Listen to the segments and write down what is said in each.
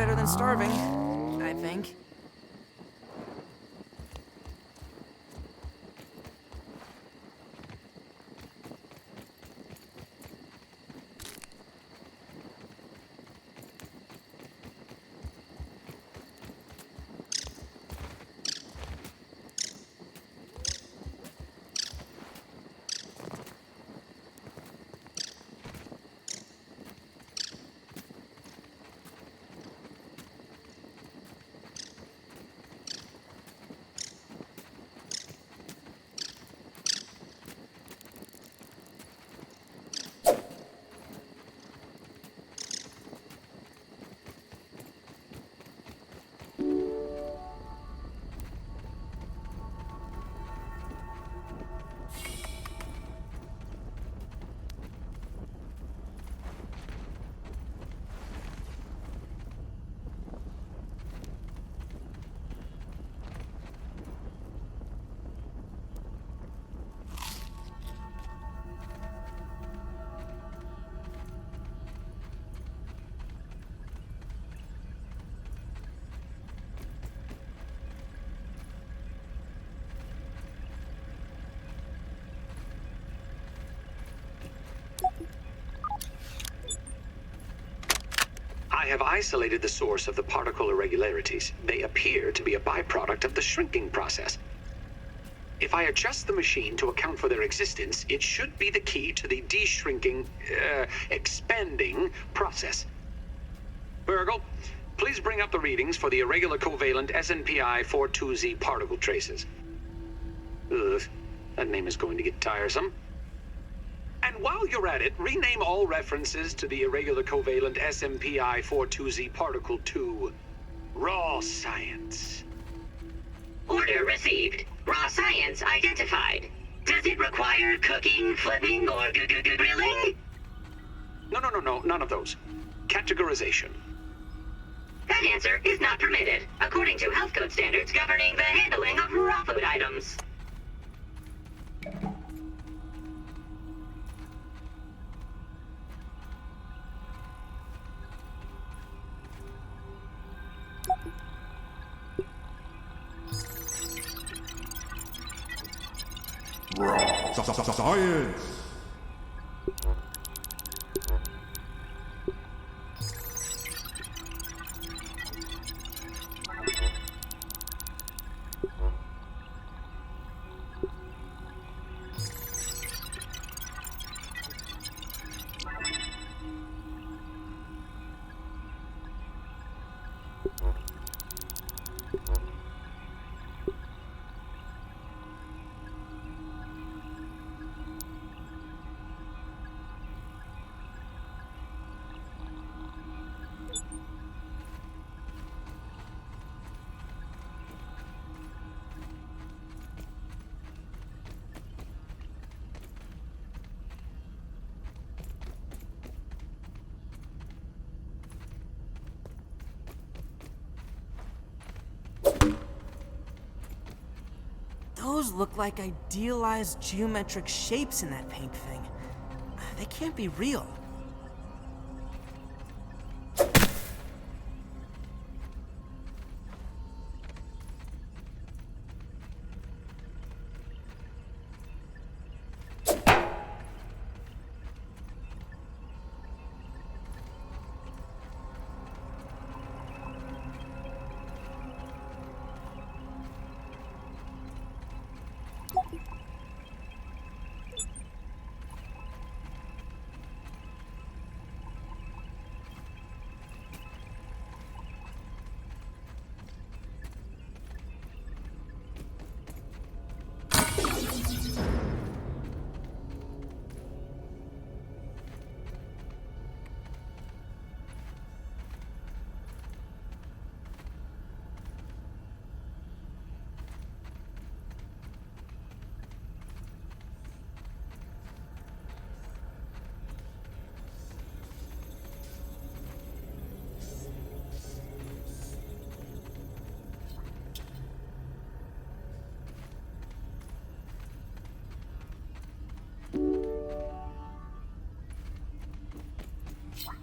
better than starving, I think. I have isolated the source of the particle irregularities. They appear to be a byproduct of the shrinking process. If I adjust the machine to account for their existence, it should be the key to the de-shrinking, expanding process. Virgil, please bring up the readings for the irregular covalent SNPI 42Z particle traces. Ugh, that name is going to get tiresome. And while you're at it, rename all references to the irregular covalent SMPI 42Z particle to raw science. Order received. Raw science identified. Does it require cooking, flipping, or grilling? No, none of those. Categorization. That answer is not permitted, according to health code standards governing the handling of raw food items. Science! Those look like idealized geometric shapes in that paint thing. They can't be real.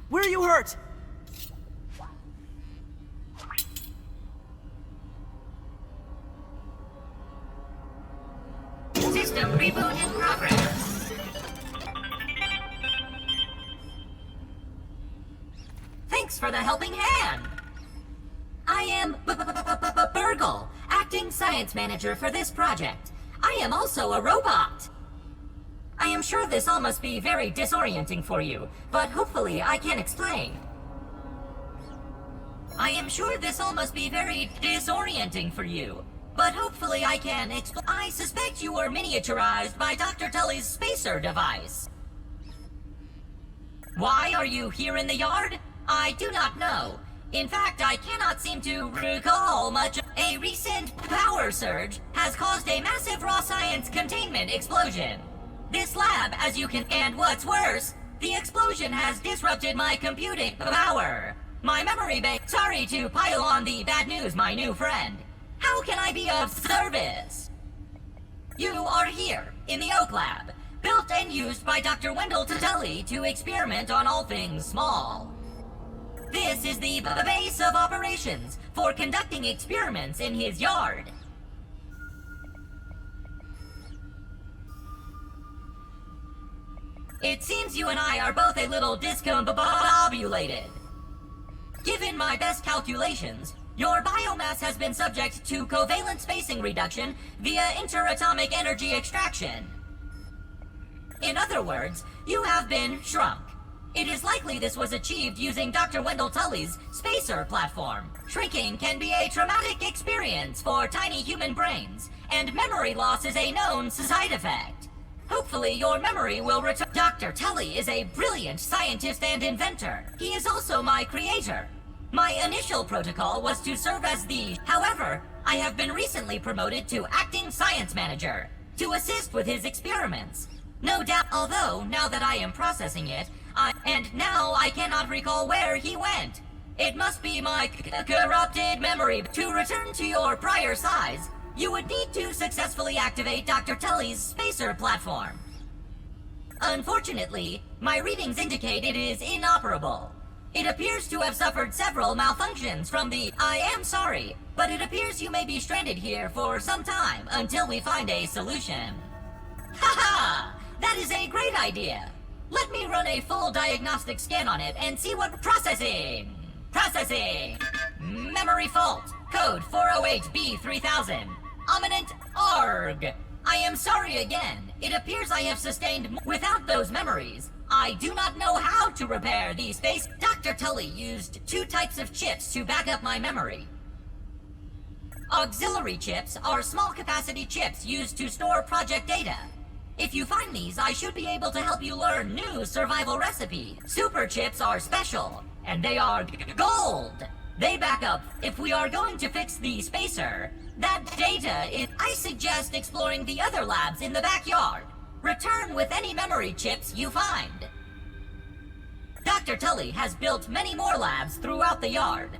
Where are you hurt? System reboot in progress. Thanks for the helping hand. I am Burgle, acting science manager for this project. I am also a robot. I am sure this all must be very disorienting for you, but hopefully I can explain. I am sure this all must be very disorienting for you, but hopefully I can explain. I suspect you were miniaturized by Dr. Tully's spacer device. Why are you here in the yard? I do not know. In fact, I cannot seem to recall much. A recent power surge has caused a massive raw science containment explosion. This lab, as you can, and what's worse, the explosion has disrupted my computing power. My memory bank. Sorry to pile on the bad news, my new friend. How can I be of service? You are here, in the Oak Lab, built and used by Dr. Wendell Tully to experiment on all things small. This is the base of operations for conducting experiments in his yard. It seems you and I are both a little discombobulated. Given my best calculations, your biomass has been subject to covalent spacing reduction via interatomic energy extraction. In other words, you have been shrunk. It is likely this was achieved using Dr. Wendell Tully's spacer platform. Shrinking can be a traumatic experience for tiny human brains, and memory loss is a known side effect. Hopefully your memory will return. Dr. Tully is a brilliant scientist and inventor. He is also my creator. My initial protocol was to serve as the... However, I have been recently promoted to acting science manager to assist with his experiments. No doubt, although now that I am processing it, now I cannot recall where he went. It must be my corrupted memory. To return to your prior size, you would need to successfully activate Dr. Tully's spacer platform. Unfortunately, my readings indicate it is inoperable. It appears to have suffered several malfunctions from the... I am sorry, but it appears you may be stranded here for some time until we find a solution. Haha! That is a great idea! Let me run a full diagnostic scan on it and see what... Processing! Processing! Memory fault! Code 408B3000. Ominent ARG. I am sorry again. It appears I have sustained... Without those memories, I do not know how to repair the space. Dr. Tully used 2 types of chips to back up my memory. Auxiliary chips are small capacity chips used to store project data. If you find these, I should be able to help you learn new survival recipes. Super chips are special, and they are gold. They back up. If we are going to fix the spacer, that data is... I suggest exploring the other labs in the backyard. Return with any memory chips you find. Dr. Tully has built many more labs throughout the yard.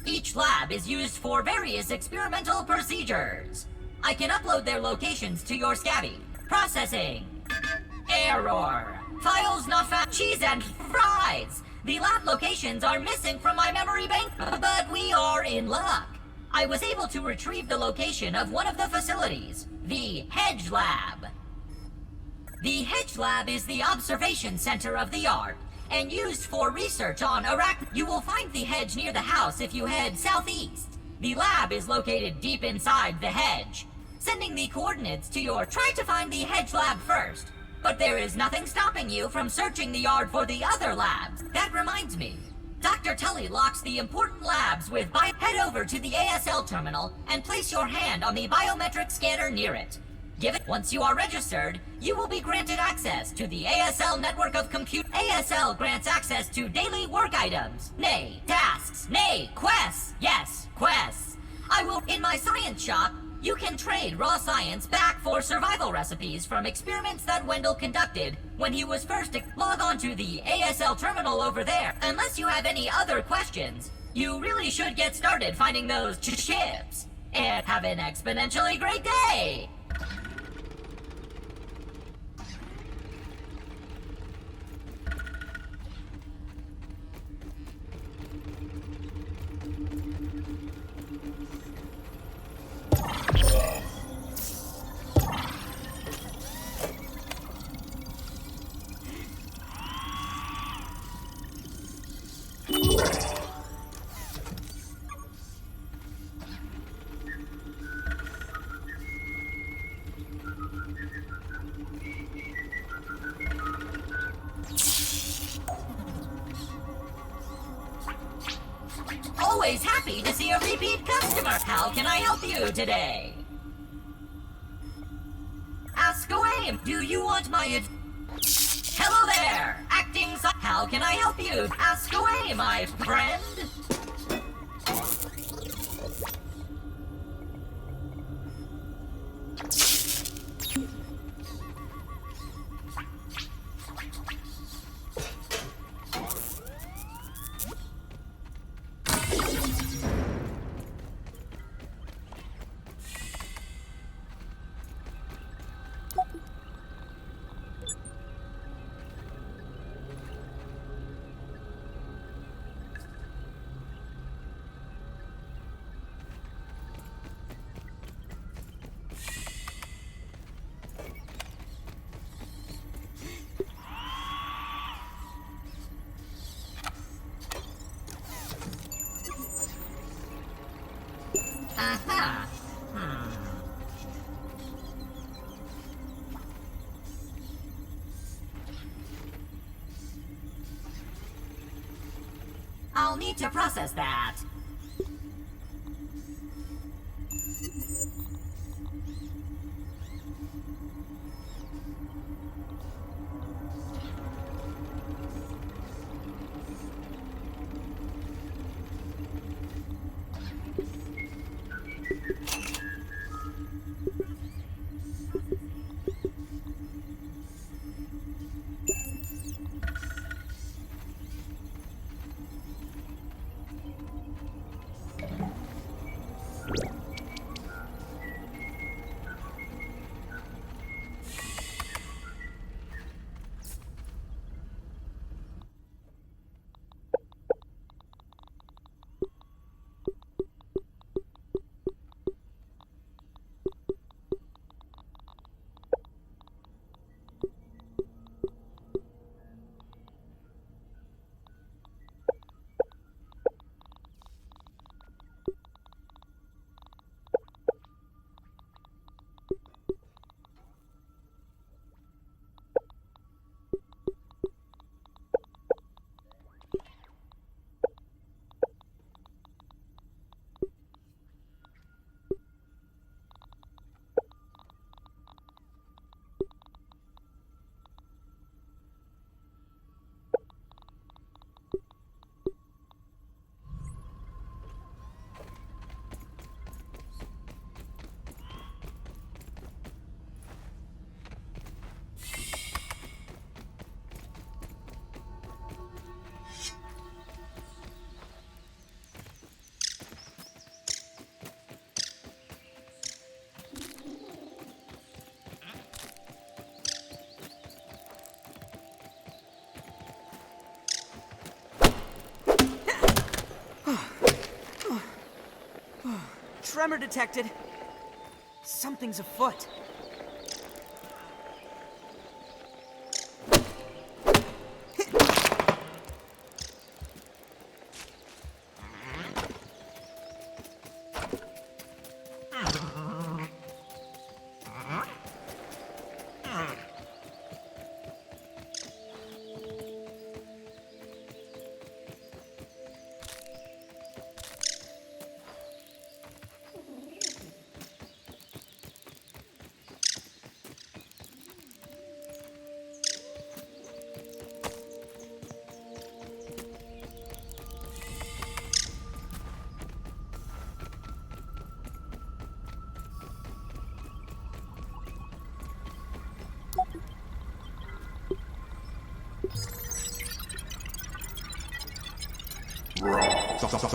Each lab is used for various experimental procedures. I can upload their locations to your Scabby. Processing. Error. Files not found. Cheese and fries. The lab locations are missing from my memory bank, but we are in luck. I was able to retrieve the location of one of the facilities, the Hedge Lab. The Hedge Lab is the observation center of the yard, and used for research on arachnids. You will find the hedge near the house if you head southeast. The lab is located deep inside the hedge. Sending the coordinates to your... Try to find the Hedge Lab first, but there is nothing stopping you from searching the yard for the other labs. That reminds me. Dr. Tully locks the important labs with Head over to the ASL terminal and place your hand on the biometric scanner near it. Once you are registered, you will be granted access to the ASL network of compute. ASL grants access to daily work items, nay, tasks, nay, quests. Yes, quests. In my science shop, you can trade raw science back for survival recipes from experiments that Wendell conducted when he was first to log on to the ASL terminal over there. Unless you have any other questions, you really should get started finding those chips. And have an exponentially great day! always happy to see a repeat customer. How can I help you today? Ask away. Do you want my Hello there! Acting so how can I help you? Ask away, my friend! Aha! I'll need to process that. Tremor detected. Something's afoot.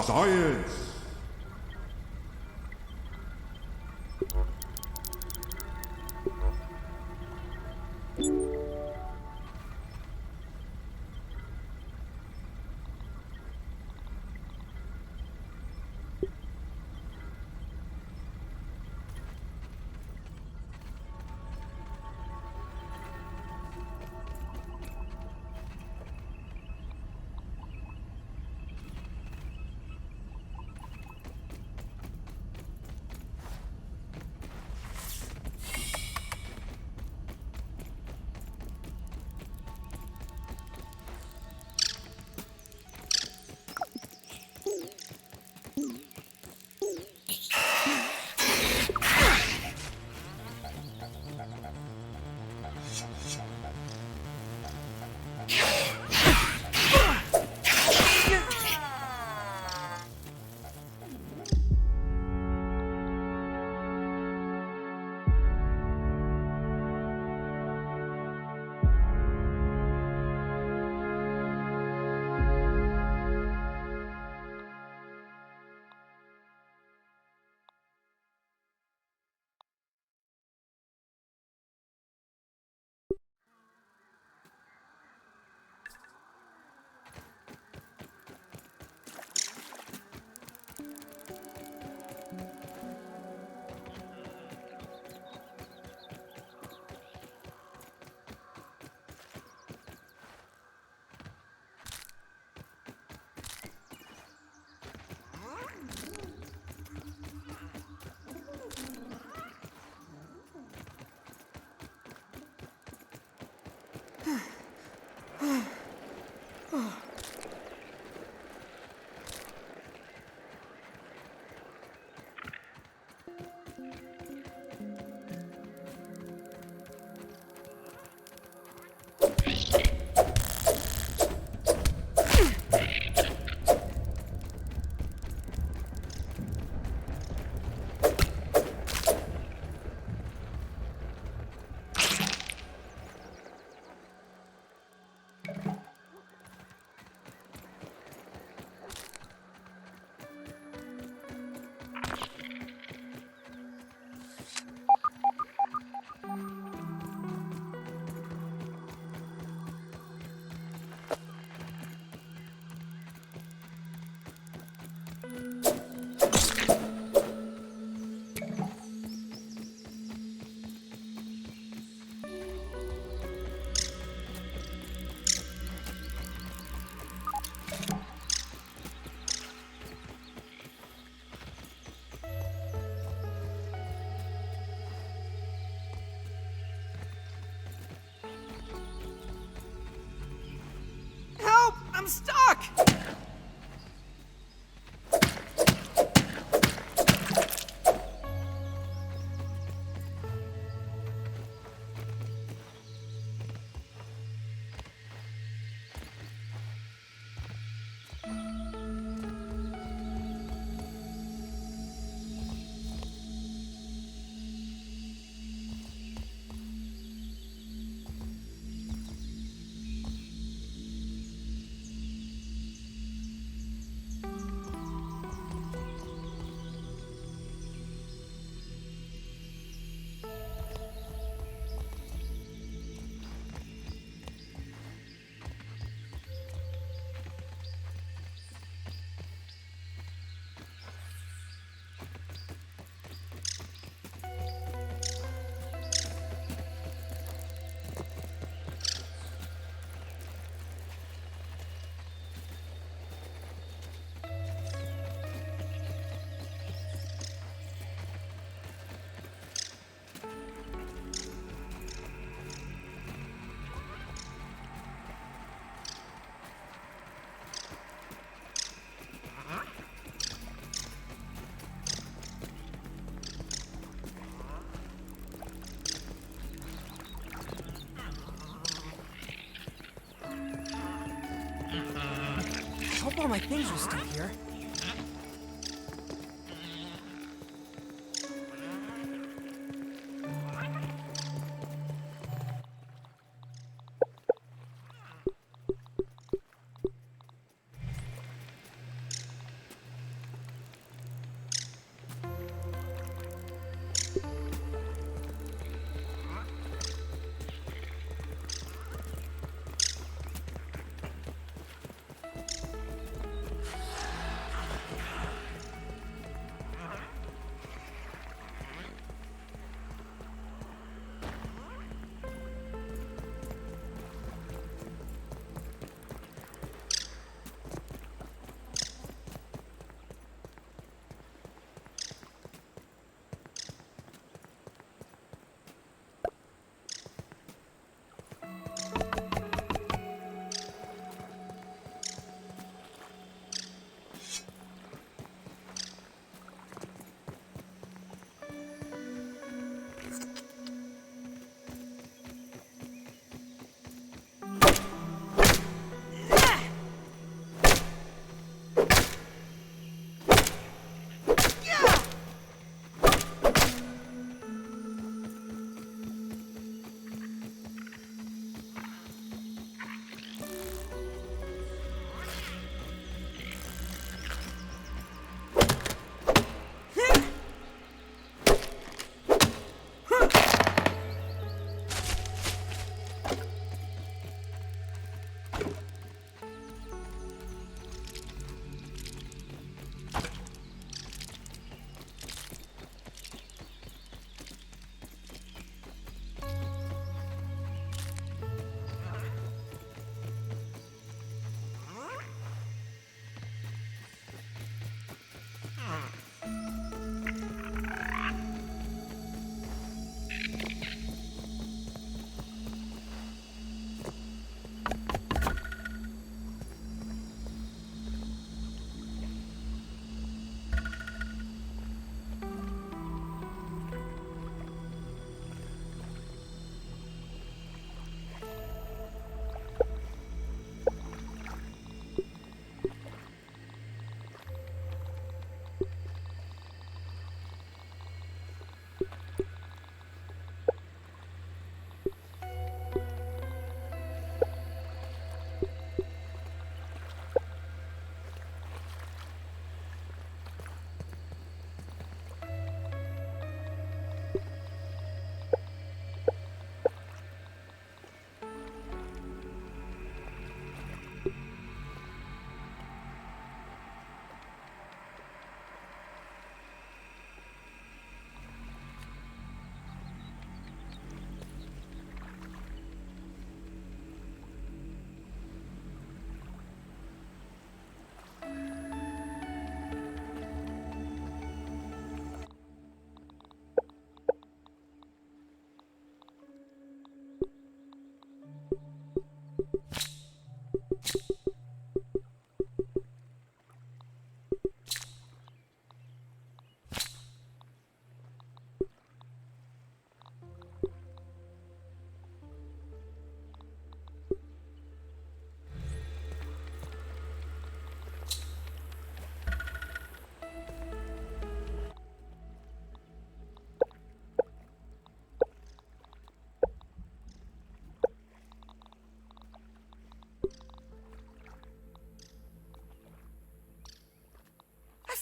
Science! I'm stuck! I hope all my things are still here.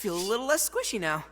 feel a little less squishy now.